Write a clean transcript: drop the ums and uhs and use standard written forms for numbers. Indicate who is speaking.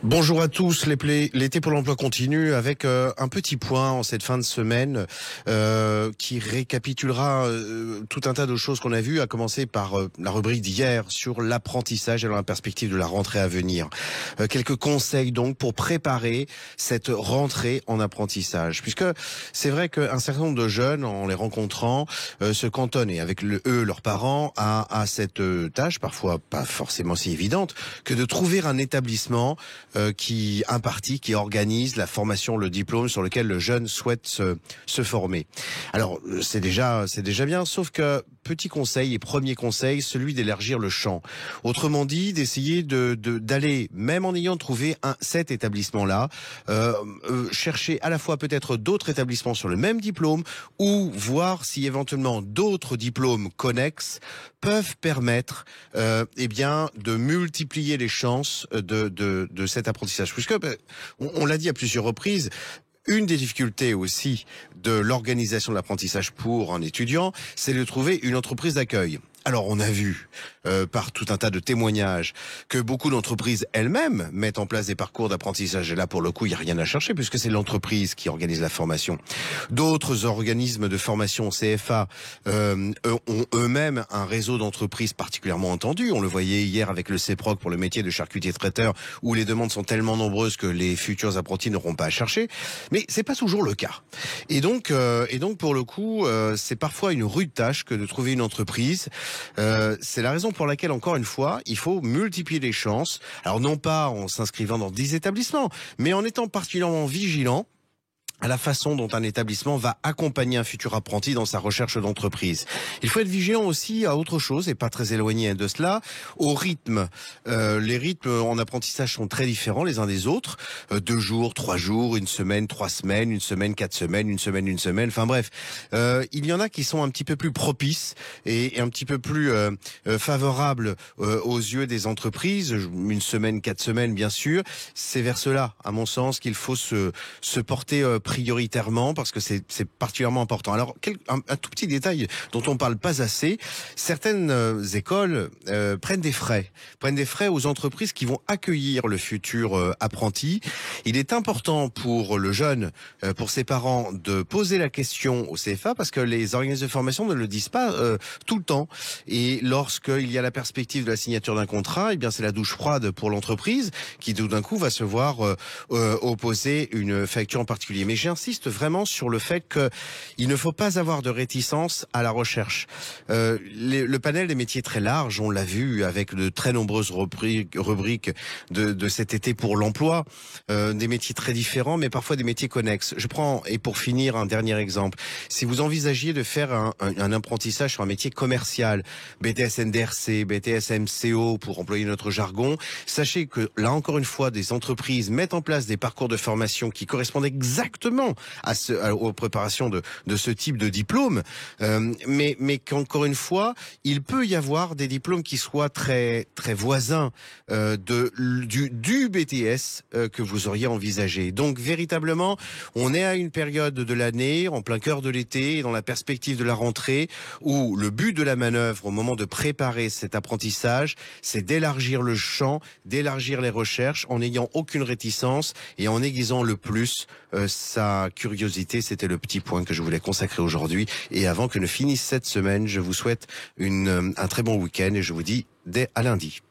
Speaker 1: Bonjour à tous, l'été pour l'emploi continue avec un petit point en cette fin de semaine qui récapitulera tout un tas de choses qu'on a vues, à commencer par la rubrique d'hier sur l'apprentissage et dans la perspective de la rentrée à venir. Quelques conseils donc pour préparer cette rentrée en apprentissage, puisque c'est vrai qu'un certain nombre de jeunes, en les rencontrant, se cantonnent, et avec leurs parents, à cette tâche, parfois pas forcément si évidente, que de trouver un établissement qui organise la formation, le diplôme sur lequel le jeune souhaite se former. Alors c'est déjà bien, sauf que petit conseil et premier conseil, celui d'élargir le champ. Autrement dit, d'essayer d'aller, même en ayant trouvé cet établissement-là, chercher à la fois peut-être d'autres établissements sur le même diplôme, ou voir si éventuellement d'autres diplômes connexes peuvent permettre de multiplier les chances de cet apprentissage. Puisque on l'a dit à plusieurs reprises, une des difficultés aussi de l'organisation de l'apprentissage pour un étudiant, c'est de trouver une entreprise d'accueil. Alors on a vu par tout un tas de témoignages que beaucoup d'entreprises elles-mêmes mettent en place des parcours d'apprentissage. Et là, pour le coup, il n'y a rien à chercher puisque c'est l'entreprise qui organise la formation. D'autres organismes de formation CFA ont eux-mêmes un réseau d'entreprises particulièrement entendu. On le voyait hier avec le CEPROC pour le métier de charcutier traiteur, où les demandes sont tellement nombreuses que les futurs apprentis n'auront pas à chercher. Mais c'est pas toujours le cas. Et donc pour le coup, c'est parfois une rude tâche que de trouver une entreprise. C'est la raison pour laquelle, encore une fois, il faut multiplier les chances. Alors non pas en s'inscrivant dans 10 établissements, mais en étant particulièrement vigilant à la façon dont un établissement va accompagner un futur apprenti dans sa recherche d'entreprise. Il faut être vigilant aussi à autre chose, et pas très éloigné de cela, au rythme. Les rythmes en apprentissage sont très différents les uns des autres. 2 jours, 3 jours, 1 semaine, 3 semaines, 1 semaine, 4 semaines, 1 semaine, 1 semaine. Enfin bref, il y en a qui sont un petit peu plus propices et un petit peu plus favorables aux yeux des entreprises. 1 semaine, 4 semaines, bien sûr. C'est vers cela, à mon sens, qu'il faut se porter prioritairement, parce que c'est particulièrement important. Alors, un tout petit détail dont on parle pas assez, certaines écoles prennent des frais aux entreprises qui vont accueillir le futur apprenti. Il est important pour le jeune, pour ses parents, de poser la question au CFA, parce que les organismes de formation ne le disent pas tout le temps. Et lorsqu'il y a la perspective de la signature d'un contrat, eh bien c'est la douche froide pour l'entreprise qui tout d'un coup va se voir opposer une facture en particulier. Mais j'insiste vraiment sur le fait qu'il ne faut pas avoir de réticence à la recherche. Le panel des métiers est très large, on l'a vu avec de très nombreuses rubriques de cet été pour l'emploi, des métiers très différents, mais parfois des métiers connexes. Je prends, et pour finir, un dernier exemple. Si vous envisagiez de faire un apprentissage sur un métier commercial, BTS NDRC, BTS MCO, pour employer notre jargon, sachez que là encore une fois, des entreprises mettent en place des parcours de formation qui correspondent exactement aux préparations de ce type de diplôme, mais qu'encore une fois, il peut y avoir des diplômes qui soient très très voisins du BTS que vous auriez envisagé. Donc véritablement, on est à une période de l'année, en plein cœur de l'été, dans la perspective de la rentrée, où le but de la manœuvre au moment de préparer cet apprentissage, c'est d'élargir le champ, d'élargir les recherches, en n'ayant aucune réticence et en aiguisant le plus sa curiosité. C'était le petit point que je voulais consacrer aujourd'hui. Et avant que ne finisse cette semaine, je vous souhaite un très bon week-end et je vous dis dès à lundi.